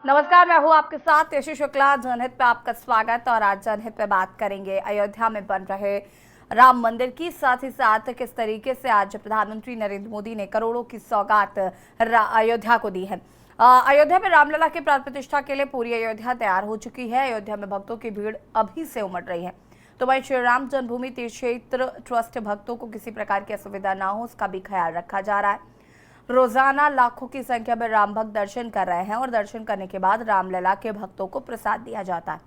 नमस्कार, मैं हूँ आपके साथ यशी शुक्ला। जनहित पे आपका स्वागत। और आज जनहित पे बात करेंगे अयोध्या में बन रहे राम मंदिर की, साथ ही साथ किस तरीके से आज प्रधानमंत्री नरेंद्र मोदी ने करोड़ों की सौगात अयोध्या को दी है। अयोध्या में रामलला की प्राण प्रतिष्ठा के लिए पूरी अयोध्या तैयार हो चुकी है। अयोध्या में भक्तों की भीड़ अभी से उमड़ रही है। तो वहीं श्री राम जन्मभूमि तीर्थ क्षेत्र ट्रस्ट भक्तों को किसी प्रकार की असुविधा न हो, उसका भी ख्याल रखा जा रहा है। रोजाना लाखों की संख्या में राम भक्त दर्शन कर रहे हैं और दर्शन करने के बाद रामलला के भक्तों को प्रसाद दिया जाता है।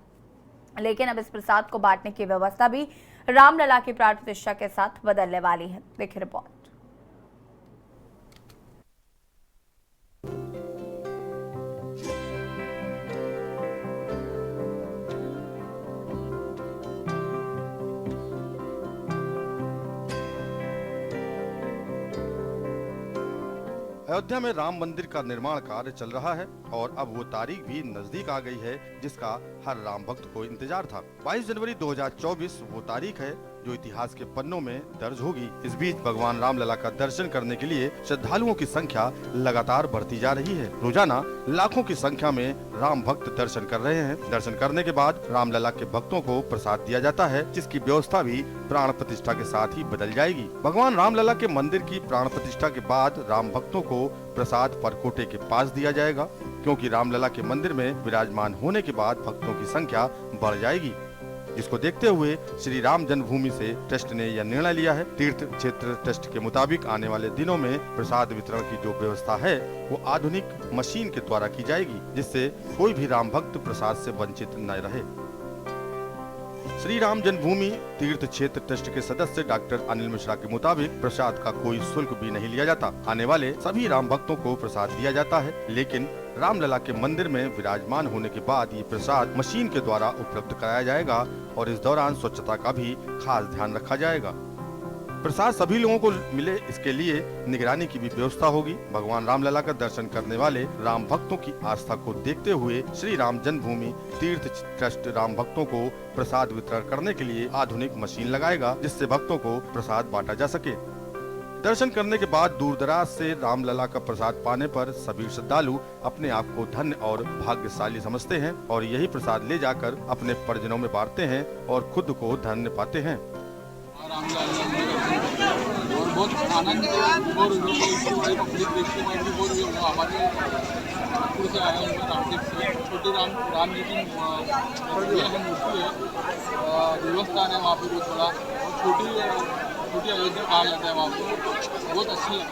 लेकिन अब इस प्रसाद को बांटने की व्यवस्था भी रामलला की प्राण प्रतिष्ठा के साथ बदलने वाली है। देखिए रिपोर्ट। अयोध्या में राम मंदिर का निर्माण कार्य चल रहा है और अब वो तारीख भी नजदीक आ गई है जिसका हर राम भक्त को इंतजार था। 22 जनवरी 2024 वो तारीख है जो इतिहास के पन्नों में दर्ज होगी। इस बीच भगवान रामलला का दर्शन करने के लिए श्रद्धालुओं की संख्या लगातार बढ़ती जा रही है। रोजाना लाखों की संख्या में राम भक्त दर्शन कर रहे हैं। दर्शन करने के बाद रामलला के भक्तों को प्रसाद दिया जाता है, जिसकी व्यवस्था भी प्राण प्रतिष्ठा के साथ ही बदल जाएगी। भगवान रामलला के मंदिर की प्राण प्रतिष्ठा के बाद राम भक्तों को प्रसाद परकोटे के पास दिया जाएगा, क्योंकि रामलला के मंदिर में विराजमान होने के बाद भक्तों की संख्या बढ़ जाएगी। जिसको देखते हुए श्री राम जन्मभूमि से ट्रस्ट ने यह निर्णय लिया है। तीर्थ क्षेत्र ट्रस्ट के मुताबिक आने वाले दिनों में प्रसाद वितरण की जो व्यवस्था है वो आधुनिक मशीन के द्वारा की जाएगी, जिससे कोई भी राम भक्त प्रसाद से वंचित न रहे। श्री राम जन्मभूमि तीर्थ क्षेत्र ट्रस्ट के सदस्य डॉक्टर अनिल मिश्रा के मुताबिक प्रसाद का कोई शुल्क भी नहीं लिया जाता। आने वाले सभी राम भक्तों को प्रसाद दिया जाता है, लेकिन रामलला के मंदिर में विराजमान होने के बाद ये प्रसाद मशीन के द्वारा उपलब्ध कराया जाएगा और इस दौरान स्वच्छता का भी खास ध्यान रखा जाएगा। प्रसाद सभी लोगों को मिले, इसके लिए निगरानी की भी व्यवस्था होगी। भगवान रामलला का दर्शन करने वाले राम भक्तों की आस्था को देखते हुए श्री राम जन्मभूमि तीर्थ ट्रस्ट राम भक्तों को प्रसाद वितरण करने के लिए आधुनिक मशीन लगाएगा, जिससे भक्तों को प्रसाद बांटा जा सके। दर्शन करने के बाद दूर दराज से रामलला का प्रसाद पाने पर सभी श्रद्धालु अपने आप को धन्य और भाग्यशाली समझते हैं और यही प्रसाद ले जाकर अपने परिजनों में बांटते हैं और खुद को धन्य पाते हैं। और बहुत आनंद और पब्लिक देखते हैं कि बहुत हमारे नागपुर से आए हैं, रामटेक से छोटे राम जी की मूर्ति है, देवस्थान है वहाँ पे भी थोड़ा छोटी अयोध्या कहा जाता है, वहाँ पे बहुत अच्छी है।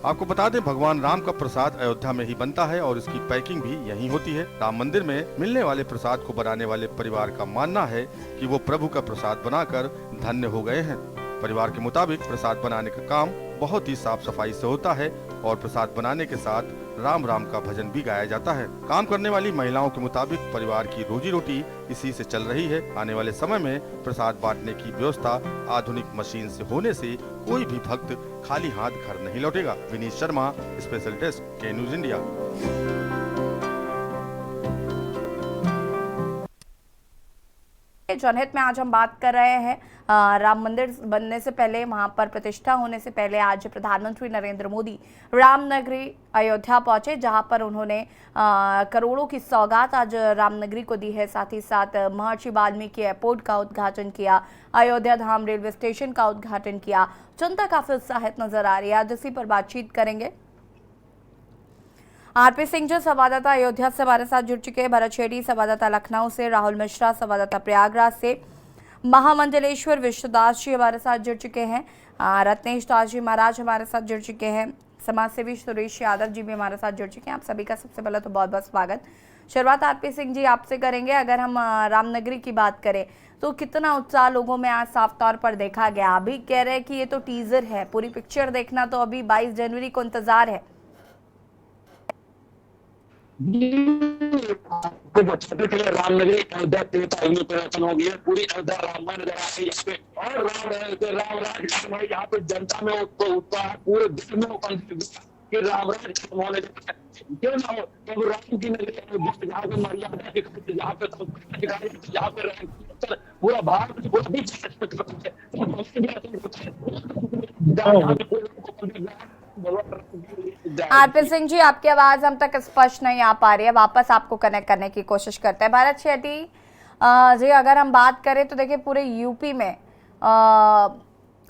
आपको बता दें, भगवान राम का प्रसाद अयोध्या में ही बनता है और इसकी पैकिंग भी यहीं होती है। राम मंदिर में मिलने वाले प्रसाद को बनाने वाले परिवार का मानना है कि वो प्रभु का प्रसाद बनाकर धन्य हो गए हैं। परिवार के मुताबिक प्रसाद बनाने का काम बहुत ही साफ सफाई से होता है और प्रसाद बनाने के साथ राम राम का भजन भी गाया जाता है। काम करने वाली महिलाओं के मुताबिक परिवार की रोजी रोटी इसी से चल रही है। आने वाले समय में प्रसाद बांटने की व्यवस्था आधुनिक मशीन से होने से कोई भी भक्त खाली हाथ घर नहीं लौटेगा। विनीत शर्मा, स्पेशल डेस्क, के न्यूज इंडिया। जनहित में आज हम बात कर रहे हैं राम मंदिर बनने से पहले, वहां पर प्रतिष्ठा होने से पहले आज प्रधानमंत्री नरेंद्र मोदी रामनगरी अयोध्या पहुंचे, जहां पर उन्होंने करोड़ों की सौगात आज रामनगरी को दी है। साथ ही साथ महर्षि वाल्मीकि एयरपोर्ट का उद्घाटन किया, अयोध्या धाम रेलवे स्टेशन का उद्घाटन किया। जनता काफी उत्साहित नजर आ रही है। आज इसी पर बातचीत करेंगे। आरपी सिंह जो संवाददाता अयोध्या से हमारे साथ जुड़ चुके हैं, भरत शेट्टी संवाददाता लखनऊ से, राहुल मिश्रा संवाददाता प्रयागराज से, महामंडलेश्वर विश्वदास जी हमारे साथ जुड़ चुके हैं, रत्नेश दास जी महाराज हमारे साथ जुड़ चुके हैं, समाजसेवी सुरेश यादव जी भी हमारे साथ जुड़ चुके हैं। आप सभी का सबसे पहले तो बहुत बहुत स्वागत। शुरुआत आरपी सिंह जी आपसे करेंगे। अगर हम रामनगरी की बात करें तो कितना उत्साह लोगों में आज साफ तौर पर देखा गया। अभी कह रहे हैं कि ये तो टीजर है, पूरी पिक्चर देखना तो अभी 22 जनवरी को इंतजार है। रामनगरी अयोध्या परिवर्तन हो गया, पूरी अयोध्या राममय नजर आ रही है और राम राज यहाँ पे जनता में उत्साह पूरे देश में कि राम राज खत्म होने क्यों ना हो, तब राम की नगरी जहाँ पे मर्यादा जहाँ पे पूरा भारत आरपी सिंह जी, आपकी आवाज हम तक स्पष्ट नहीं आ पा रही है, वापस आपको कनेक्ट करने की कोशिश करते हैं। भरत शेट्टी जी, अगर हम बात करें तो देखिए पूरे यूपी में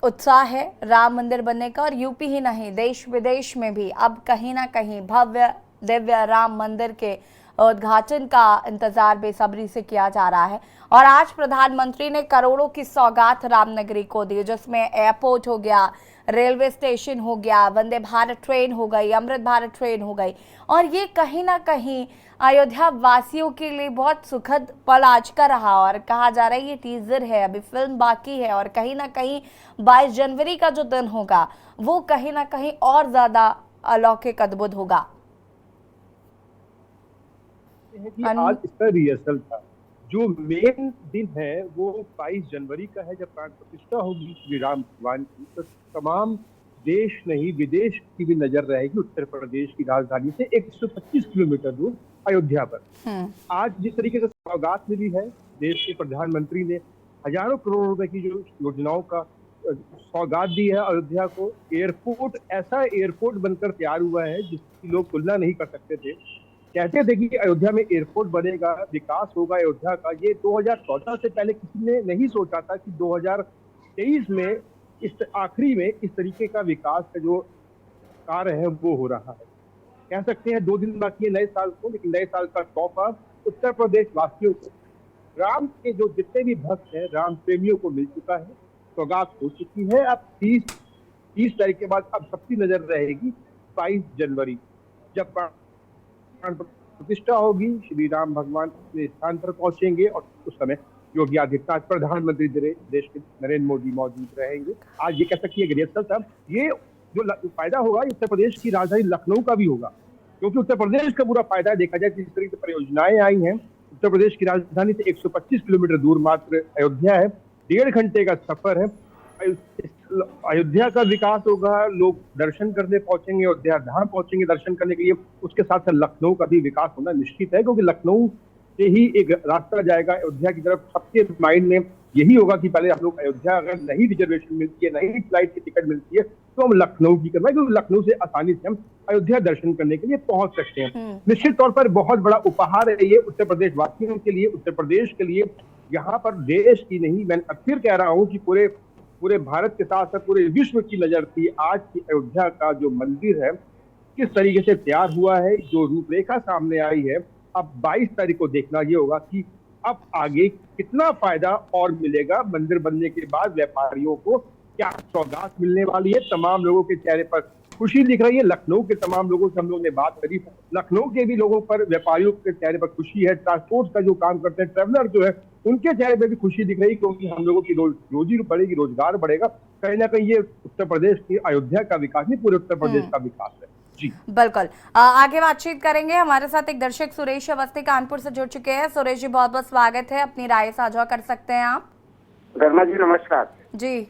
उत्साह है राम मंदिर बनने का, और यूपी ही नहीं देश विदेश में भी अब कहीं ना कहीं भव्य दिव्य राम मंदिर के उद्घाटन का इंतजार बेसब्री से किया जा रहा है। और आज प्रधानमंत्री ने करोड़ों की सौगात रामनगरी को दी, जिसमें एयरपोर्ट हो गया, रेलवे स्टेशन हो गया, वंदे भारत ट्रेन हो गई, अमृत भारत ट्रेन हो गई। और ये कहीं ना कहीं अयोध्या वासियों के लिए बहुत सुखद पल आज का रहा। और कहा जा रहा है ये टीजर है, अभी फिल्म बाकी है, और कहीं ना कहीं 22 जनवरी का जो दिन होगा वो कहीं ना कहीं और ज्यादा अलौकिक अद्भुत होगा। है कि आज इसका रिहर्सल था। जो मेन दिन है वो 22 जनवरी का है, जब प्राण प्रतिष्ठा होगी श्री राम भगवान की। तो तमाम देश नहीं विदेश की भी नजर रहेगी उत्तर प्रदेश की राजधानी से 125 किलोमीटर दूर अयोध्या पर। आज जिस तरीके से सौगात मिली है, देश के प्रधानमंत्री ने हजारों करोड़ रुपए की जो योजनाओं का सौगात दी है अयोध्या को। एयरपोर्ट, ऐसा एयरपोर्ट बनकर तैयार हुआ है जिसकी लोग तुलना नहीं कर सकते थे। कहते थे कि अयोध्या में एयरपोर्ट बनेगा, विकास होगा अयोध्या का। ये 2014 से पहले किसी ने नहीं सोचा था कि 2023 में इस आखिरी में इस तरीके का विकास का जो कार्य है वो हो रहा है। कह सकते हैं 2 दिन बाकी है नए साल को, लेकिन नए साल का तोहफा उत्तर प्रदेश वासियों को, राम के जो जितने भी भक्त हैं, राम प्रेमियों को मिल चुका है, सौगात हो चुकी है। अब 30 तारीख के बाद अब सबकी नजर रहेगी 22 जनवरी, जब प्रतिष्ठा होगी, श्री राम भगवान अपने स्थान पर पहुंचेंगे और उस समय योगी आदित्यनाथ प्रधानमंत्री देश के नरेंद्र मोदी मौजूद रहेंगे। आज ये कह सकती है रिहर्सल था। ये जो फायदा होगा उत्तर प्रदेश की राजधानी लखनऊ का भी होगा, क्योंकि उत्तर प्रदेश का पूरा फायदा देखा जाए जिस तरीके से परियोजनाएं आई हैं। उत्तर प्रदेश की राजधानी से 125 किलोमीटर दूर मात्र अयोध्या है, 1.5 घंटे का सफर है। अयोध्या का विकास होगा, लोग दर्शन करने पहुंचेंगे, अयोध्या धाम पहुंचेंगे दर्शन करने के लिए। उसके साथ साथ लखनऊ का भी विकास होना निश्चित है, क्योंकि लखनऊ से ही एक रास्ता जाएगा अयोध्या की तरफ। सबके माइंड में यही होगा कि पहले हम लोग अयोध्या, अगर नहीं रिजर्वेशन मिलती है, नहीं फ्लाइट की टिकट मिलती है, तो हम लखनऊ की करवाएं, क्योंकि लखनऊ से आसानी से हम अयोध्या दर्शन करने के लिए पहुंच सकते हैं। निश्चित तौर पर बहुत बड़ा उपहार है ये उत्तर प्रदेश वासियों के लिए, उत्तर प्रदेश के लिए। यहाँ पर देश की नहीं, मैं फिर कह रहा हूँ कि पूरे भारत के साथ साथ पूरे विश्व की नजर थी आज की अयोध्या का जो मंदिर है किस तरीके से तैयार हुआ है, जो रूपरेखा सामने आई है। अब 22 तारीख को देखना ये होगा कि अब आगे कितना फायदा और मिलेगा मंदिर बनने के बाद व्यापारियों को, क्या सौगात मिलने वाली है। तमाम लोगों के चेहरे पर खुशी दिख रही है। लखनऊ के तमाम लोगों से हम लोगों ने बात करी, लखनऊ के भी लोगों पर, व्यापारियों के चेहरे पर खुशी है। ट्रांसपोर्ट का जो काम करते हैं, ट्रेवलर जो है, उनके चेहरे पे भी खुशी दिख रही है, क्योंकि हम लोगों की रोजी बढ़ेगी, रोजगार बढ़ेगा। कहीं ना कहीं ये उत्तर प्रदेश की अयोध्या का विकास नहीं, पूरे उत्तर प्रदेश का विकास है। जी बिल्कुल। आगे बातचीत करेंगे। हमारे साथ एक दर्शक सुरेश अवस्थी कानपुर से जुड़ चुके हैं। सुरेश जी, बहुत बहुत स्वागत है, अपनी राय साझा कर सकते हैं आप। गर्मा जी नमस्कार जी।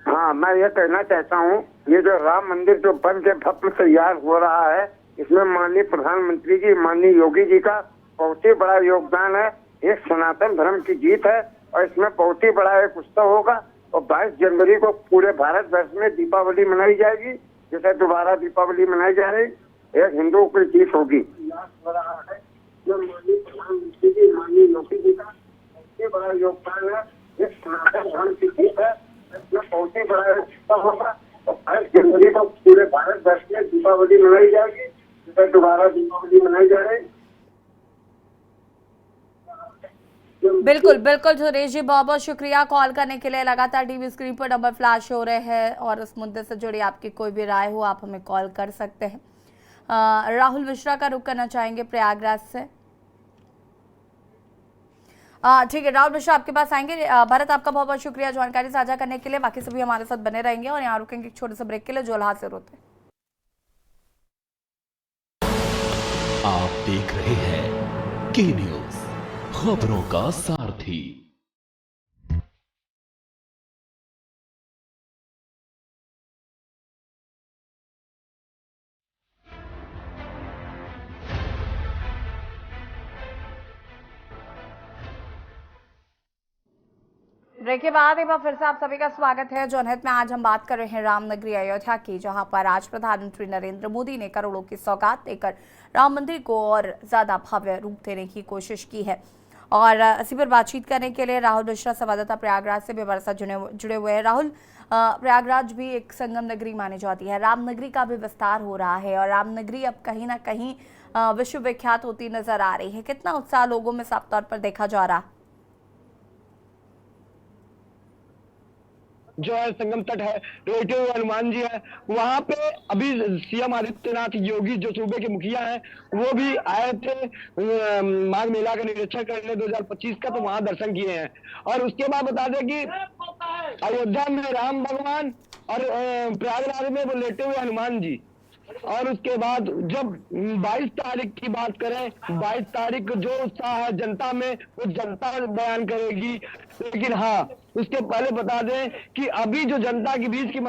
हाँ, मैं ये कहना चाहता हूँ, ये जो राम मंदिर जो बन के भव्य तैयार हो रहा है, इसमें माननीय प्रधानमंत्री जी, माननीय योगी जी का बहुत ही बड़ा योगदान है। एक सनातन धर्म की जीत है और इसमें बहुत ही बड़ा एक उत्सव होगा। और 22 जनवरी को पूरे भारत वर्ष में दीपावली मनाई जाएगी, जैसे दोबारा दीपावली मनाई जा रही, एक हिंदुओं की जीत होगी। जो माननीय प्रधानमंत्री जी, माननीय योगी जी का बहुत ही बड़ा योगदान है, एक सनातन धर्म की जीत है, इसमें बहुत ही बड़ा उत्सव होगा। और 22 जनवरी को पूरे भारत वर्ष में दीपावली मनाई जाएगी, जैसे दोबारा दीपावली मनाई जा रही। बिल्कुल बिल्कुल सुरेश जी, बहुत बहुत शुक्रिया कॉल करने के लिए। लगातार टीवी स्क्रीन पर नंबर फ्लैश हो रहे हैं और इस मुद्दे से जुड़ी आपकी कोई भी राय हो आप हमें कॉल कर सकते हैं। राहुल मिश्रा का रुख करना चाहेंगे प्रयागराज से। ठीक है राहुल मिश्रा, आपके पास आएंगे। भरत, आपका बहुत बहुत शुक्रिया जानकारी साझा करने के लिए। बाकी सभी हमारे साथ बने रहेंगे और यहाँ रुकेंगे एक छोटे से ब्रेक के लिए, जो हाजिर होते हैं। आप देख रहे हैं के न्यूज, खबरों का सारथी। ब्रेक के बाद एक बार फिर से आप सभी का स्वागत है। जनहित में आज हम बात कर रहे हैं रामनगरी अयोध्या की, जहां पर आज प्रधानमंत्री नरेंद्र मोदी ने करोड़ों की सौगात देकर राम मंदिर को और ज्यादा भव्य रूप देने की कोशिश की है। और इसी पर बातचीत करने के लिए राहुल मिश्रा संवाददाता प्रयागराज से भी हमारे साथ जुड़े हुए हैं। राहुल, प्रयागराज भी एक संगम नगरी मानी जाती है, रामनगरी का भी विस्तार हो रहा है और रामनगरी अब कहीं ना कहीं विश्व विख्यात होती नजर आ रही है। कितना उत्साह लोगों में साफ तौर पर देखा जा रहा है? जो है संगम तट है, रोटे हुए हनुमान जी है, वहां पे अभी सीएम आदित्यनाथ योगी जो सूबे के मुखिया हैं वो भी आए थे माघ मेला का निरीक्षण करने 2025 का, तो वहां दर्शन किए हैं। और उसके बाद बता दें कि अयोध्या में राम भगवान और प्रयागराज में वो लेटे हुए हनुमान जी। और उसके बाद जब 22 तारीख की बात करें, 22 तारीख जो उत्साह है जनता में वो जनता बयान करेगी। लेकिन हाँ, उसके पहले बता दें कि अभी जो जनता के बीच की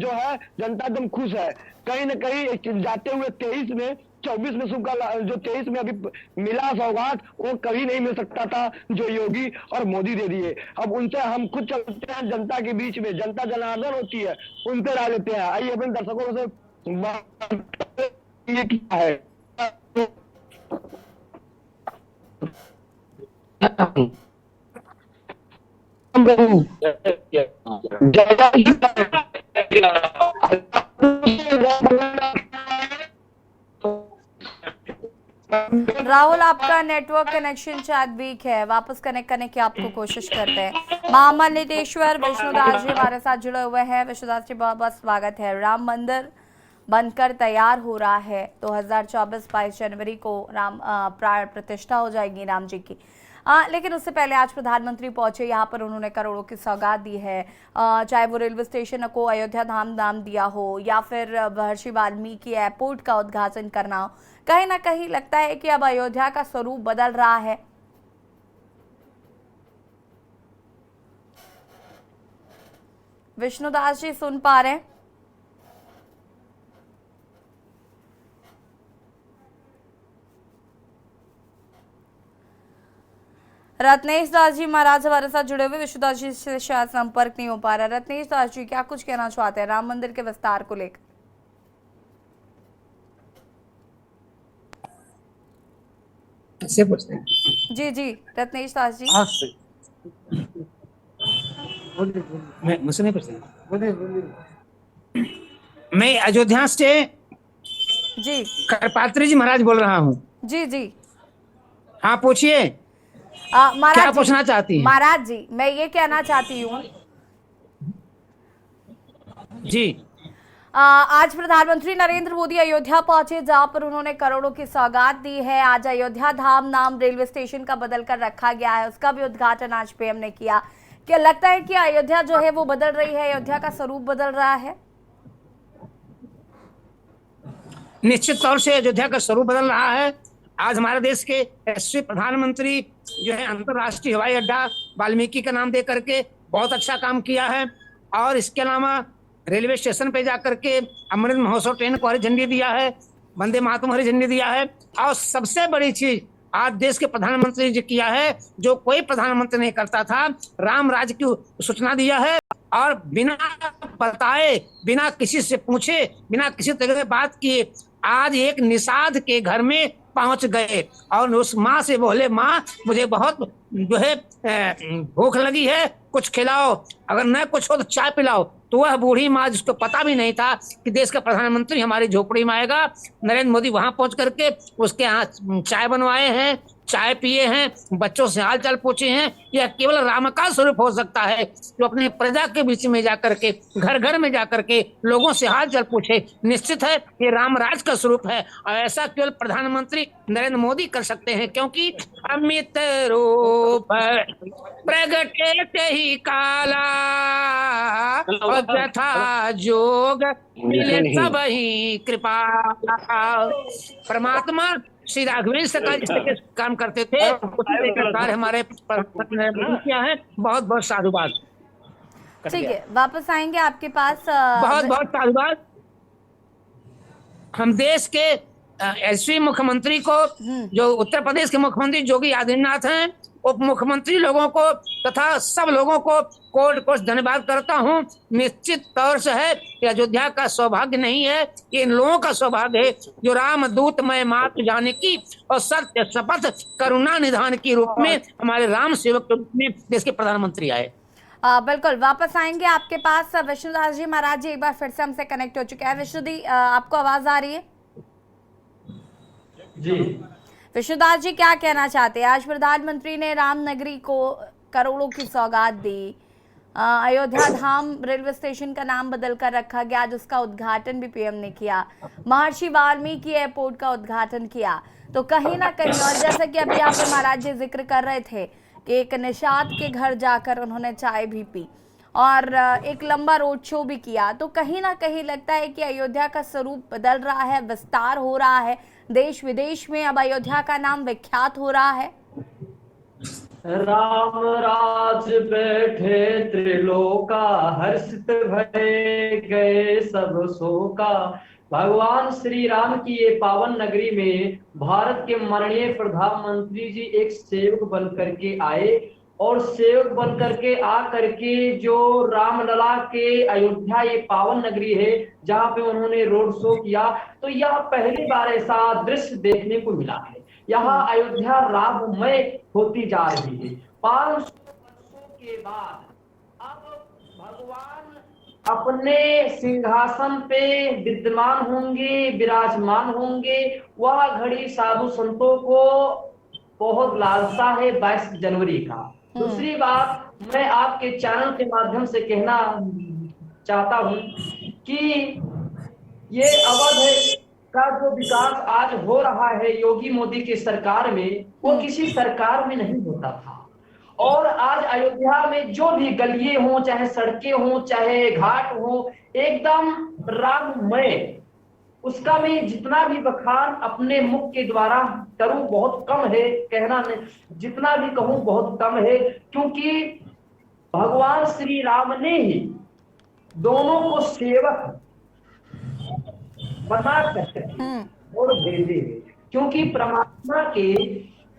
जो है जनता एकदम खुश है। कहीं न कहीं जाते हुए 23 में 24 में सुख का जो 23 में अभी मिला सौगात वो कभी नहीं मिल सकता था, जो योगी और मोदी दे दिए। अब उनसे हम खुद चलते हैं जनता के बीच में, जनता जनार्दन होती है, उनसे राय लेते हैं। आइए अपने दर्शकों से ये क्या है। राहुल, आपका नेटवर्क कनेक्शन शायद वीक है, वापस कनेक्ट करने की आपको कोशिश करते हैं। महामंडलेश्वर विष्णुदास जी हमारे साथ जुड़े हुए हैं। विष्णुदास जी, बहुत बहुत स्वागत है। राम मंदिर बनकर तैयार हो रहा है, 2024 22 जनवरी को राम प्राण प्रतिष्ठा हो जाएगी राम जी की। लेकिन उससे पहले आज प्रधानमंत्री पहुंचे, यहाँ पर उन्होंने करोड़ों की सौगात दी है। चाहे वो रेलवे स्टेशन को अयोध्या धाम नाम दिया हो या फिर महर्षि वाल्मीकि एयरपोर्ट का उद्घाटन करना हो, कहीं ना कहीं लगता है कि अब अयोध्या का स्वरूप बदल रहा है। विष्णुदास जी, सुन पा रहे हैं? रत्नेश दास जी महाराज हमारे साथ जुड़े हुए, विष्णुदास जी से शायद संपर्क नहीं हो पा रहा। रत्नेश दास जी, क्या कुछ कहना चाहते हैं राम मंदिर के विस्तार को लेकर? कैसे पूछते हैं? जी जी, रत्नेश दास जी। मैं मुझसे नहीं पूछते। मैं अयोध्या से जी करपात्री जी महाराज बोल रहा हूँ। जी जी, हाँ पूछिए, महाराज क्या जी, पूछना चाहती हैं? महाराज जी, मैं ये कहना चाहती हूँ, जी आज प्रधानमंत्री नरेंद्र मोदी अयोध्या पहुंचे, जहां पर उन्होंने करोड़ों की सौगात दी है। आज अयोध्या धाम नाम रेलवे स्टेशन का बदल कर रखा गया है, उसका भी उद्घाटन आज पीएम ने किया। क्या लगता है कि अयोध्या जो है वो बदल रही है, अयोध्या का स्वरूप बदल रहा है? निश्चित तौर से अयोध्या का स्वरूप बदल रहा है। आज हमारे देश के यशस्वी प्रधानमंत्री जो है अंतर्राष्ट्रीय हवाई अड्डा वाल्मीकि का नाम दे करके बहुत अच्छा काम किया है। और इसके अलावा रेलवे स्टेशन पे जाकर के अमृत महोत्सव ट्रेन को हरी झंडी दिया है, वंदे मातरम हरी झंडी दिया है। और सबसे बड़ी चीज आज देश के प्रधानमंत्री जी किया है, जो कोई प्रधानमंत्री नहीं करता था, राम राज्य की सूचना दिया है। और बिना बताए, बिना किसी से पूछे, बिना किसी तरह की बात किए आज एक निषाद के घर में पहुंच गए और उस माँ से बोले, माँ मुझे बहुत जो है भूख लगी है, कुछ खिलाओ, अगर न कुछ हो तो चाय पिलाओ। तो वह बूढ़ी माँ, जिसको पता भी नहीं था कि देश का प्रधानमंत्री हमारी झोपड़ी में आएगा, नरेंद्र मोदी वहां पहुंच करके उसके यहाँ चाय बनवाए हैं, चाय पिए हैं, बच्चों से हाल चाल पूछे हैं। यह केवल राम का स्वरूप हो सकता है, जो अपने प्रजा के बीच में जाकर के, घर घर में जाकर के लोगों से हाल चाल पूछे। निश्चित है ये रामराज का स्वरूप है और ऐसा केवल प्रधानमंत्री नरेंद्र मोदी कर सकते हैं, क्योंकि अमित रूप प्रगटे ही काला यथा जोग मिले सब ही कृपा। परमात्मा श्री राघवेंद्र सरकार जिस तरीके से काम करते थे, उसी प्रकार हमारे क्या है। बहुत बहुत साधुवाद। ठीक है, वापस आएंगे आपके पास। बहुत बहुत साधुवाद। हम देश के यशस्वी मुख्यमंत्री को, जो उत्तर प्रदेश के मुख्यमंत्री योगी आदित्यनाथ हैं, उप मुख्यमंत्री लोगों को तथा सब लोगों को कोट कोट धन्यवाद करता हूं। निश्चित तौर से है कि अयोध्या का सौभाग्य नहीं है, ये इन लोगों का सौभाग्य है जो रामदूत मैं मातृ जानकी और सत्य शपथ करुणा निधान के रूप में हमारे राम सेवक के रूप में देश के प्रधानमंत्री आए। बिल्कुल, वापस आएंगे आपके पास। विष्णुदास जी महाराज जी एक बार फिर से हमसे कनेक्ट हो चुके हैं। विष्णु दी, आपको आवाज आ रही है? जी विष्णुदास जी क्या कहना चाहते हैं? आज प्रधानमंत्री ने रामनगरी को करोड़ों की सौगात दी। अयोध्या धाम रेलवे स्टेशन का नाम बदल कर रखा गया, जिसका उद्घाटन भी पीएम ने किया। महर्षि वाल्मीकि एयरपोर्ट का उद्घाटन किया। तो कहीं ना कहीं, और जैसा कि अभी यहाँ पे महाराज जी जिक्र कर रहे थे कि एक निषाद के घर जाकर उन्होंने चाय भी पी और एक लंबा रोड शो भी किया, तो कहीं ना कहीं लगता है कि अयोध्या का स्वरूप बदल रहा है, विस्तार हो रहा है, देश विदेश में अब अयोध्या का नाम विख्यात हो रहा है। राम राज बैठे त्रिलोका, हर्षित भय गए सब शोका। भगवान श्री राम की ये पावन नगरी में भारत के माननीय प्रधानमंत्री जी एक सेवक बन करके आए और सेवक बन करके आ करके जो रामलला के अयोध्या ये पावन नगरी है जहाँ पे उन्होंने रोड शो किया, तो यह पहली बार ऐसा दृश्य देखने को मिला है। यहाँ अयोध्या राममय होती जा रही है। 500 वर्षों के बाद अब भगवान अपने सिंहासन पे विद्यमान होंगे, विराजमान होंगे। वह घड़ी साधु संतों को बहुत लालसा है 22 जनवरी का। दूसरी बात, मैं आपके चैनल के माध्यम से कहना चाहता हूं कि ये अवध का जो विकास आज हो रहा है योगी मोदी की सरकार में, वो किसी सरकार में नहीं होता था। और आज अयोध्या में जो भी गलिये हों, चाहे सड़कें हों, चाहे घाट हो, एकदम राममय, उसका मैं जितना भी बखान अपने मुख के द्वारा करूं बहुत कम है, कहना नहीं, जितना भी कहूं बहुत कम है, क्योंकि भगवान श्री राम ने ही दोनों को सेवक बना करके और भेजे, क्योंकि परमात्मा के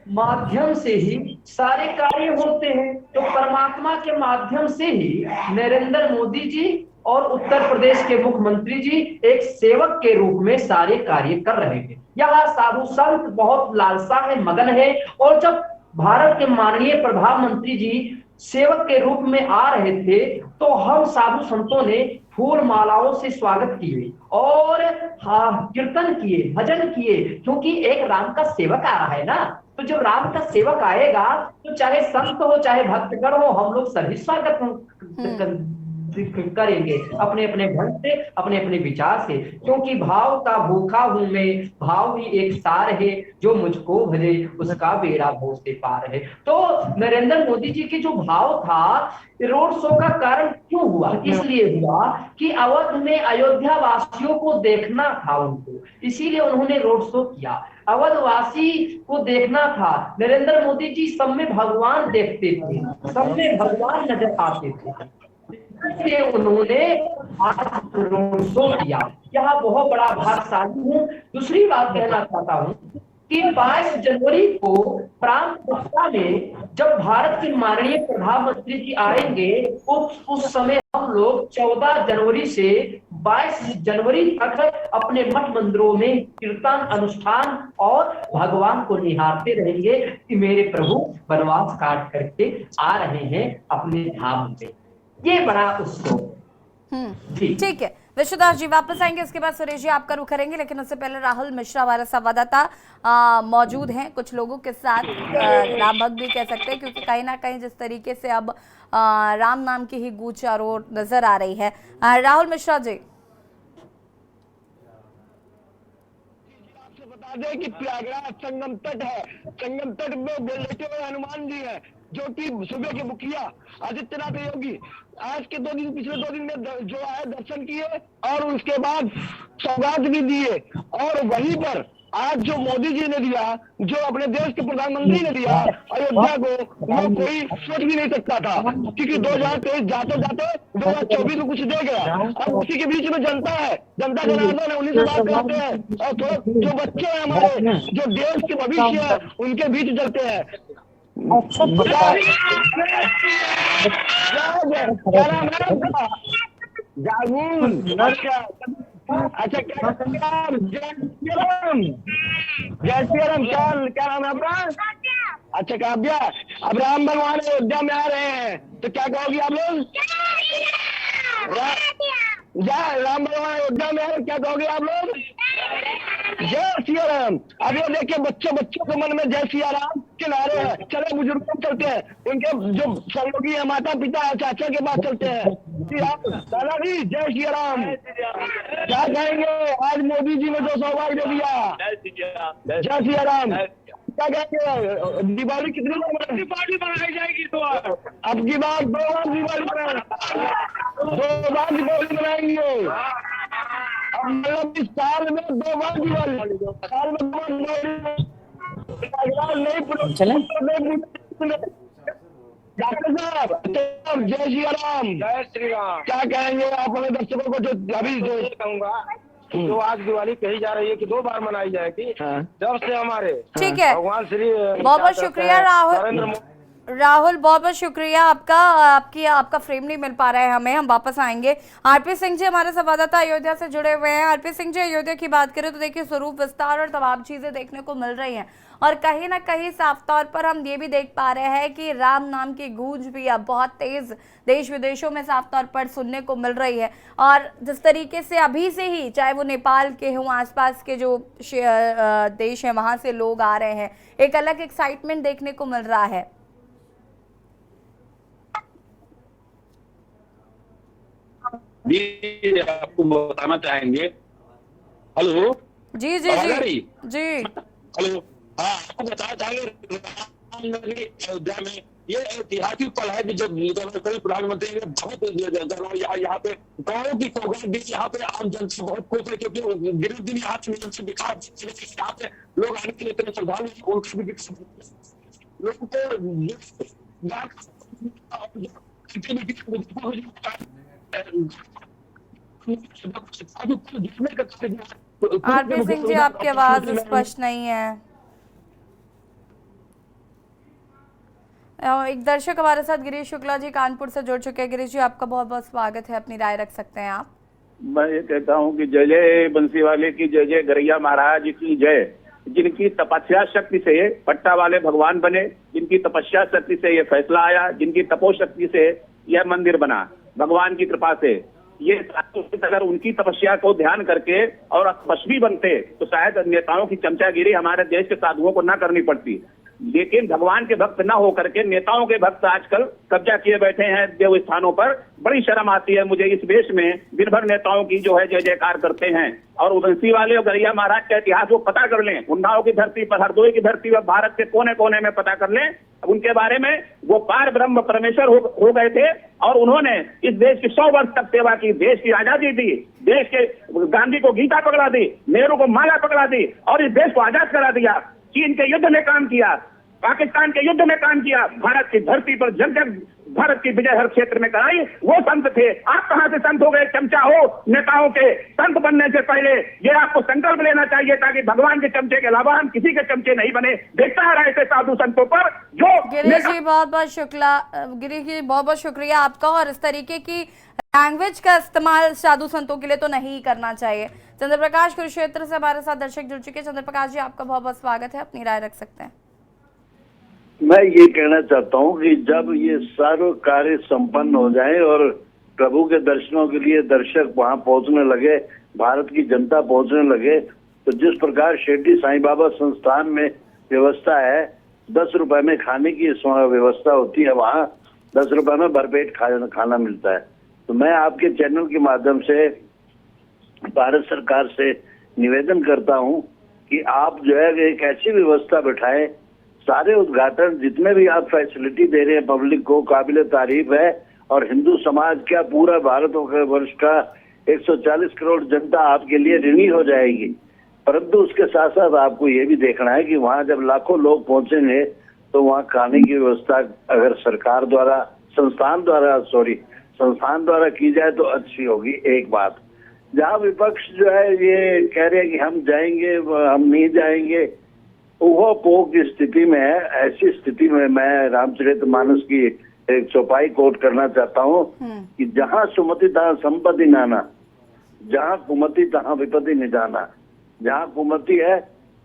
माध्यम से ही सारे कार्य होते हैं। तो परमात्मा के माध्यम से ही नरेंद्र मोदी जी और उत्तर प्रदेश के मुख्यमंत्री जी एक सेवक के रूप में सारे कार्य कर रहे हैं। यहाँ साधु संत बहुत लालसा में मगन है। और जब भारत के माननीय प्रधानमंत्री जी सेवक के रूप में आ रहे थे, तो हम साधु संतों ने फूल मालाओं से स्वागत किए और कीर्तन किए, भजन किए, क्योंकि एक राम का सेवक आ रहा है ना। तो जब राम का सेवक आएगा तो चाहे संत हो चाहे भक्तगण हो, हम लोग सभी स्वागत करेंगे अपने अपने ढंग से, अपने अपने विचार से, क्योंकि भाव का भूखा हूं मैं, भाव ही एक सार है, जो मुझको भजे उसका बेड़ा भव से पार है। तो नरेंद्र मोदी जी की जो भाव था, रोड शो का कारण क्यों हुआ? इसलिए हुआ कि अवध में अयोध्या वासियों को देखना था उनको, इसीलिए उन्होंने रोड शो किया। अवध वासी को देखना था। नरेंद्र मोदी जी सब में भगवान देखते थे, सब में भगवान नजर आते थे, इसलिए उन्होंने आज रोड शो किया। यहाँ बहुत बड़ा भाग्यशाली हूँ। दूसरी बात कहना चाहता हूँ कि 22 जनवरी को प्रांत सप्ताह में जब भारत के माननीय प्रधानमंत्री जी आएंगे, उस समय हम लोग 14 जनवरी से 22 जनवरी तक अपने मठ मंदिरों में कीर्तन अनुष्ठान और भगवान को निहारते रहेंगे कि मेरे प्रभु वनवास काट करके आ रहे हैं अपने धाम में। ये बड़ा उत्सव। ठीक है विश्वदास जी, वापस आएंगे, उसके बाद सुरेश जी आपका रुख करेंगे, लेकिन उससे पहले राहुल मिश्रा हमारे संवाददाता मौजूद हैं कुछ लोगों के साथ, राम भक्त भी कह सकते हैं, क्योंकि कहीं ना कहीं जिस तरीके से अब राम नाम की ही गूंज चारों ओर नजर आ रही है। राहुल मिश्रा जी, बता दें कि प्रयागराज संगम तट है, संगम तट में लेटे हुए हनुमान जी हैं, जो कि सूबे के मुखिया आदित्यनाथ योगी आज के 2 दिन, पिछले 2 दिन में जो आए दर्शन किए और उसके बाद सौगात भी दिए। और वहीं पर आज जो मोदी जी ने दिया, जो अपने देश के प्रधानमंत्री ने दिया अयोध्या को, वो कोई सोच भी नहीं सकता था, क्योंकि 2023 जाते जाते 2024 में कुछ दे गया। अब उसी के बीच में जनता है, जनता जनार्दन है, उन्हीं से बात करते हैं। और थोड़ा जो बच्चे हैं हमारे, जो देश के भविष्य है, उनके बीच चलते हैं। क्या नाम है आपका? जागून। अच्छा क्या जय श्री राम। क्या नाम है आपका? अच्छा काव्या। अब राम भगवान अयोध्या में आ रहे हैं तो क्या कहोगी आप लोग? राम भगवान अयोध्या में आ रहे क्या कहोगे आप लोग? जय श्री राम। अब ये देखिए बच्चों के मन में जय श्री राम के नारे हैं। चलो बुजुर्गों को चलते हैं, उनके जो सहयोगी है माता पिता चाचा के पास चलते हैं। दादाजी जय श्री राम। क्या कहेंगे आज मोदी जी ने जो सौभाग्य दे दिया? जय श्री राम। क्या कहेंगे दिवाली कितनी बार दिवाली बनाई जाएगी? तो अब की बार 2 बार दिवाली बनाएंगे। अब मतलब इस साल में 2 बार दिवाली, साल में 2 बार नहीं डॉक्टर साहब जय श्री राम। जय श्री राम। क्या कहेंगे आप अपने दर्शकों को जो अभी जो कहूँगा तो आज दिवाली कही जा रही है कि 2 बार मनाई जाएगी। जब से हमारे ठीक है, भगवान श्री बहुत बहुत शुक्रिया राहुल बहुत बहुत शुक्रिया आपका फ्रेम नहीं मिल पा रहा है हमें, हम वापस आएंगे। आरपी सिंह जी हमारे संवाददाता अयोध्या से जुड़े हुए हैं। आरपी सिंह जी, अयोध्या की बात करें तो देखिए स्वरूप विस्तार और तमाम चीजें देखने को मिल रही हैं और कहीं ना कहीं साफ तौर पर हम ये भी देख पा रहे हैं कि राम नाम की गूंज भी अब बहुत तेज देश विदेशों में साफ तौर पर सुनने को मिल रही है। और जिस तरीके से अभी से ही चाहे वो नेपाल के हों, आसपास के जो देश हैं वहां से लोग आ रहे हैं, एक अलग एक्साइटमेंट देखने को मिल रहा है। भी आपको बताना चाहेंगे। हेलो जी जी जी जी हेलो। हाँ, आपको बताना चाहेंगे रामनगरी अयोध्या में ये ऐतिहासिक पल है कि जब प्रधानमंत्री ने बहुत यहाँ पे करोड़ों की सौगात दी। यहाँ पे आम जनता बहुत खुश है क्योंकि दिन दिन यहाँ से विकास यहाँ पे लोग आने के लिए इतने श्रद्धालु लोगों को आरपी सिंह जी आपकी आवाज स्पष्ट नहीं है। एक दर्शक हमारे साथ गिरीश शुक्ला जी कानपुर से जुड़ चुके हैं। गिरीश जी आपका बहुत बहुत स्वागत है, अपनी राय रख सकते हैं आप। मैं ये कहता हूँ कि जय जय बंसी वाले की जय, जय गरैया महाराज की जय। जिनकी तपस्या शक्ति से पट्टा वाले भगवान बने, जिनकी तपस्या शक्ति से ये फैसला आया, जिनकी तपो शक्ति से यह मंदिर बना, भगवान की कृपा से ये अगर उनकी तपस्या को ध्यान करके और तपस्वी बनते तो शायद नेताओं की चमचागिरी हमारे देश के साधुओं को न करनी पड़ती। लेकिन भगवान के भक्त न होकर के नेताओं के भक्त आजकल कब्जा किए बैठे हैं देव स्थानों पर। बड़ी शर्म आती है मुझे इस देश में दिन भर नेताओं की जो है जय जयकार करते हैं। और बंसी वाले और गरैया महाराज का इतिहास वो पता कर लें, उन्नाव की धरती पर, हरदोई की धरती पर, भारत के कोने कोने में पता कर लें उनके बारे में। वो पार ब्रह्म परमेश्वर हो गए थे और उन्होंने इस देश की 100 वर्ष तक सेवा की, देश की आजादी दी, देश के गांधी को गीता पकड़ा दी, नेहरू को माला पकड़ा दी और इस देश को आजाद करा दिया। चीन के युद्ध में काम किया, पाकिस्तान के युद्ध में काम किया, भारत की धरती पर जग भारत की विजय हर क्षेत्र में कराई, वो संत थे। आप कहां से संत हो गए? चमचा हो नेताओं के। संत बनने से पहले ये आपको संकल्प लेना चाहिए ताकि भगवान के चमचे के अलावा हम किसी के चमचे नहीं बने। देखता है ऐसे साधु संतों पर जो। गिरीश जी बहुत बहुत शुक्रिया आपका। और इस तरीके की लैंग्वेज का इस्तेमाल साधु संतों के लिए तो नहीं करना चाहिए। चंद्र प्रकाश कुरुक्षेत्र से हमारे साथ दर्शक जुड़ चुके हैं। चंद्र प्रकाश जी आपका बहुत बहुत स्वागत है, अपनी राय रख सकते हैं। मैं ये कहना चाहता हूँ कि जब ये सारे कार्य संपन्न हो जाए और प्रभु के दर्शनों के लिए दर्शक वहां पहुंचने लगे, भारत की जनता पहुंचने लगे, तो जिस प्रकार शिरडी साईं बाबा संस्थान में व्यवस्था है, 10 रुपए में खाने की व्यवस्था होती है, वहाँ 10 रुपए में भरपेट खाना मिलता है। तो मैं आपके चैनल के माध्यम से भारत सरकार से निवेदन करता हूँ कि आप जो है एक ऐसी व्यवस्था बिठाएं, सारे उद्घाटन जितने भी आप फैसिलिटी दे रहे हैं पब्लिक को काबिल तारीफ है। और हिंदू समाज का पूरा भारत वर्ष का 140 करोड़ जनता आपके लिए ऋणी हो जाएगी। परंतु उसके साथ साथ आपको ये भी देखना है कि वहाँ जब लाखों लोग पहुंचेंगे तो वहाँ खाने की व्यवस्था अगर सरकार द्वारा संस्थान द्वारा की जाए तो अच्छी होगी। एक बात, जहाँ विपक्ष जो है ये कह रहे हैं कि हम जाएंगे हम नहीं जाएंगे, उहोपोह की स्थिति में, ऐसी स्थिति में मैं रामचरितमानस की एक चौपाई कोट करना चाहता हूँ कि जहाँ सुमति तहाँ संपत्ति नाना, जहाँ कुमति तहाँ विपत्ति निधाना। जहाँ कुमति है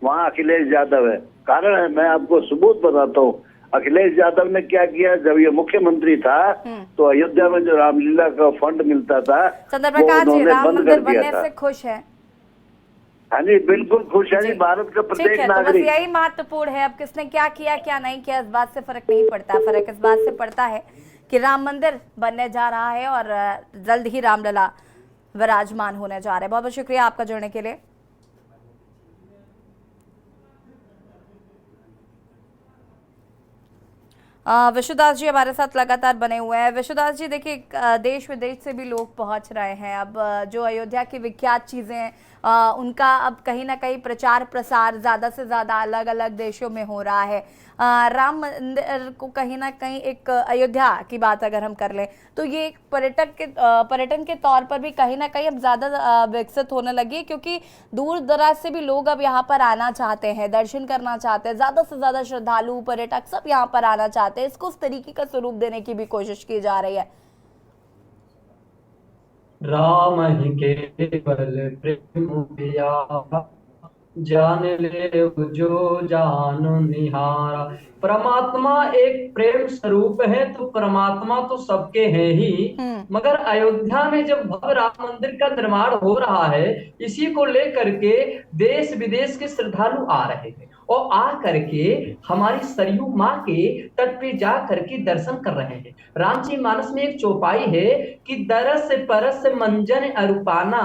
वहाँ अखिलेश यादव है। कारण है, मैं आपको सबूत बताता हूँ। अखिलेश यादव ने क्या किया, जब ये मुख्यमंत्री था तो अयोध्या में जो रामलीला का फंड मिलता था चंद्रप्रकाश जी, राम मंदिर बनने से खुश है? हाँ जी, बिल्कुल खुश है जी। भारत का प्रत्येक तो बस नागरिक। यही महत्वपूर्ण है। अब किसने क्या किया क्या नहीं किया इस बात से फर्क नहीं पड़ता। फर्क इस बात से पड़ता है कि राम मंदिर बनने जा रहा है और जल्द ही रामलला विराजमान होने जा रहे हैं। बहुत बहुत शुक्रिया आपका जुड़ने के लिए। विश्वदास जी हमारे साथ लगातार बने हुए हैं। विश्वदास जी, देखिए देश विदेश से भी लोग पहुंच रहे हैं। अब जो अयोध्या की विख्यात चीज़ें हैं उनका अब कहीं ना कहीं प्रचार प्रसार ज़्यादा से ज़्यादा अलग अलग देशों में हो रहा है। राम मंदिर को कहीं ना कहीं एक अयोध्या की बात अगर हम कर लें तो ये एक पर्यटन के तौर पर भी कहीं ना कहीं अब ज़्यादा विकसित होने लगी है, क्योंकि दूर दराज से भी लोग अब यहाँ पर आना चाहते हैं, दर्शन करना चाहते हैं। ज़्यादा से ज़्यादा श्रद्धालु पर्यटक सब यहाँ पर आना चाहते हैं। इसको उस तरीके का स्वरूप देने की भी कोशिश की जा रही है। राम ही केवल प्रेम जान ले जो जानो निहारा। परमात्मा एक प्रेम स्वरूप है, तो परमात्मा तो सबके हैं ही, मगर अयोध्या में जब भव्य राम मंदिर का निर्माण हो रहा है, इसी को लेकर के देश विदेश के श्रद्धालु आ रहे हैं और आ करके हमारी सरयू माँ के तट पे जा करके दर्शन कर रहे हैं। रामचरितमानस में एक चौपाई है कि दरस परस मंजन अरूपाना,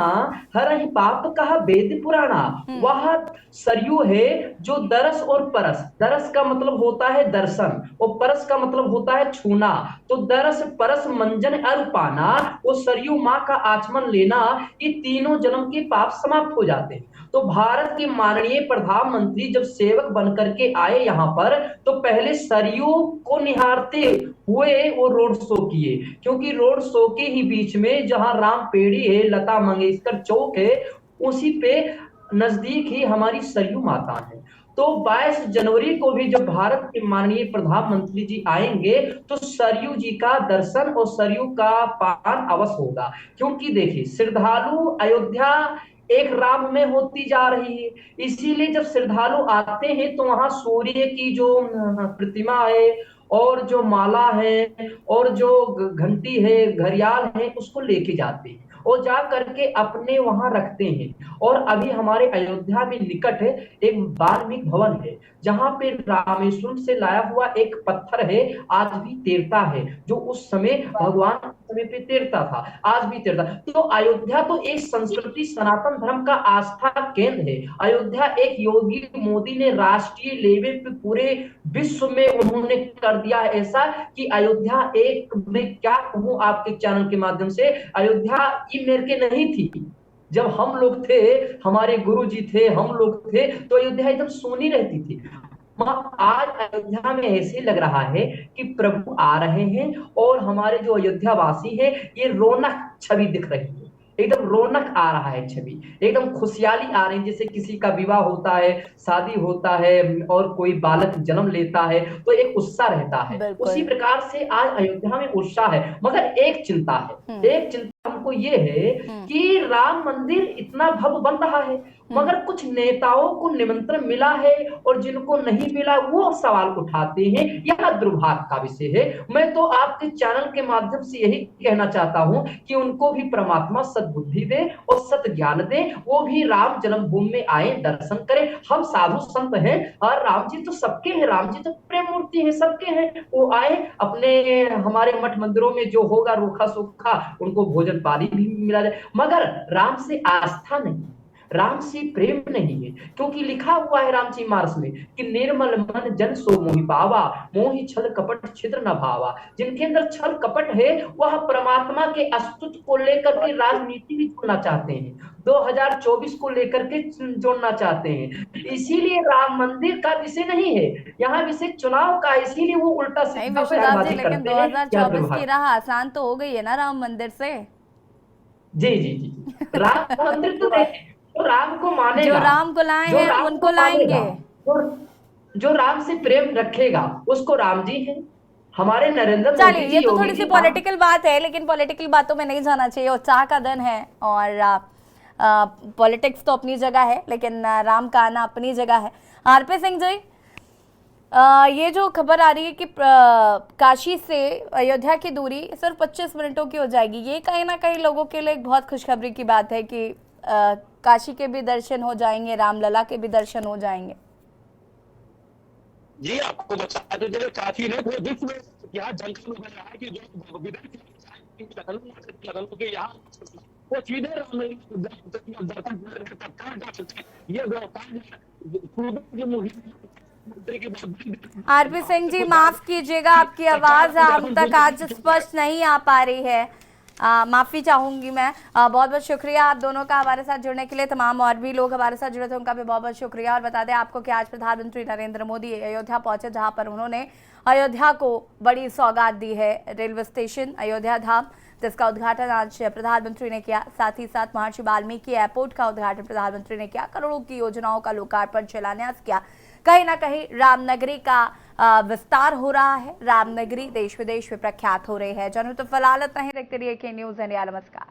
हर ही पाप कहा वेद पुराना। वह सरयू है जो दरस और परस, दरस का मतलब होता है दर्शन और परस का मतलब होता है छूना। तो दरस परस मंजन अरूपाना, वो सरयू माँ का आचमन लेना, ये तीनों जन्म के पाप समाप्त हो जाते हैं। तो भारत के माननीय प्रधानमंत्री जब सेवक बनकर के आए यहाँ पर, तो पहले सरयू को निहारते हुए वो रोड शो किए, क्योंकि रोड शो के ही बीच में जहाँ राम पेड़ी है, लता मंगेशकर चौक है, उसी पे नजदीक ही हमारी सरयू माता है। तो 22 जनवरी को भी जब भारत के माननीय प्रधानमंत्री जी आएंगे तो सरयू जी का दर्शन और सरयू का पान अवश्य होगा। क्योंकि देखिए, श्रद्धालु अयोध्या एक राम में होती जा रही है, इसीलिए जब श्रद्धालु आते हैं तो वहां सूर्य की जो प्रतिमा है और जो माला है और जो घंटी है, घड़ियाल है, उसको लेके जाते हैं और जा करके अपने वहां रखते हैं। और अभी हमारे अयोध्या में निकट है एक वाल्मीकि भवन है, जहां पे रामेश्वरम से लाया हुआ एक पत्थर है, आज भी तैरता है, जो उस समय भगवान समय पे तैरता था, आज भी तैरता। तो अयोध्या तो एक संस्कृति सनातन धर्म का आस्था केंद्र है। अयोध्या एक योगी मोदी ने राष्ट्रीय लेवल पे पूरे विश्व में उन्होंने कर दिया है ऐसा कि अयोध्या एक, मैं क्या कहूं आपके चैनल के माध्यम से, अयोध्या ये मेरे के नहीं थी। जब हम लोग थे, हमारे गुरु जी थे, हम लोग थे, तो अयोध्या एकदम सोनी रहती थी। आज अयोध्या में ऐसे लग रहा है कि प्रभु आ रहे हैं और हमारे जो अयोध्या वासी है, ये रौनक छवि दिख रही है, एकदम रौनक आ रहा है छवि, एकदम खुशहाली आ रही है। जैसे किसी का विवाह होता है, शादी होता है और कोई बालक जन्म लेता है तो एक उत्साह रहता है, उसी प्रकार से आज अयोध्या में उत्साह है। मगर एक चिंता है, एक चिंता हमको ये है कि राम मंदिर इतना भव्य बन रहा है, मगर कुछ नेताओं को निमंत्रण मिला है और जिनको नहीं मिला वो सवाल उठाते हैं, यह दुर्भाग्य का विषय है। मैं तो आपके चैनल के माध्यम से यही कहना चाहता हूं कि उनको भी परमात्मा सद्बुद्धि दे और सत ज्ञान दे, वो भी राम जन्मभूमि में आए, दर्शन करें। हम साधु संत हैं और राम जी तो सबके हैं, राम जी तो प्रेम मूर्ति है, सबके हैं। वो आए अपने हमारे मठ मंदिरों में जो होगा रूखा सूखा उनको भोजन पानी भी मिला जाए, मगर राम से आस्था नहीं, राम से प्रेम नहीं है। क्योंकि लिखा हुआ है रामचरितमानस में कि निर्मल मन जन सो मोहि पावा, मोहि छल कपट छिद्र न भावा। जिनके अंदर छल कपट है वह परमात्मा के अस्तित्व को लेकर के राजनीति भी जोड़ना चाहते हैं, 2024 को लेकर के जोड़ना चाहते हैं। इसीलिए राम मंदिर का विषय नहीं है, यहाँ विषय चुनाव का, इसीलिए वो उल्टा सीधा बयानबाजी करते हैं। 2024 की राह आसान तो हो गई है ना राम मंदिर से? जी जी जी, राम मंदिर तो राम को मानेगा, जो राम को लाए हैं उनको लाएंगे। जो राम से प्रेम रखेगा उसको राम जी हैं। हमारे नरेंद्र मोदी चलिए, जी, ये तो योगी थोड़ी सी जी पॉलिटिकल बात है, लेकिन पॉलिटिकल बातों में नहीं जाना चाहिए। उत्साह का दिन है और पॉलिटिक्स तो अपनी जगह है, लेकिन राम का आना अपनी जगह है। आरपी सिंह जी, ये जो खबर आ रही है कि काशी से अयोध्या की दूरी सिर्फ 25 मिनटों की हो जाएगी, ये कहीं ना कहीं लोगों के लिए एक बहुत खुशखबरी की बात है कि काशी के भी दर्शन हो जाएंगे, रामलला के भी दर्शन हो जाएंगे। जी, आपको बता दें जो काशी ने पूरे विश्व में यहाँ जंक्शन बन रहा है कि जो विदेश के यहाँ वो सीधे आरपी सिंह जी, माफ कीजिएगा, आपकी आवाज हम तक आज स्पष्ट नहीं आ पा रही है, माफी चाहूंगी मैं। बहुत बहुत शुक्रिया आप दोनों का हमारे साथ जुड़ने के लिए। तमाम और भी लोग हमारे साथ जुड़े थे, उनका भी बहुत बहुत शुक्रिया। और बता दें आपको कि आज प्रधानमंत्री नरेंद्र मोदी अयोध्या पहुंचे, जहां पर उन्होंने अयोध्या को बड़ी सौगात दी है। रेलवे स्टेशन अयोध्या धाम, जिसका उद्घाटन आज प्रधानमंत्री ने किया। साथ ही साथ महर्षि वाल्मीकि एयरपोर्ट का उद्घाटन प्रधानमंत्री ने किया। करोड़ों की योजनाओं का लोकार्पण, शिलान्यास किया। कहीं ना कहीं रामनगरी का विस्तार हो रहा है। रामनगरी देश विदेश में प्रख्यात हो रही है। जनहित तो फिलहाल इतना ही। देखते रहिए के न्यूज़ इंडिया। नमस्कार।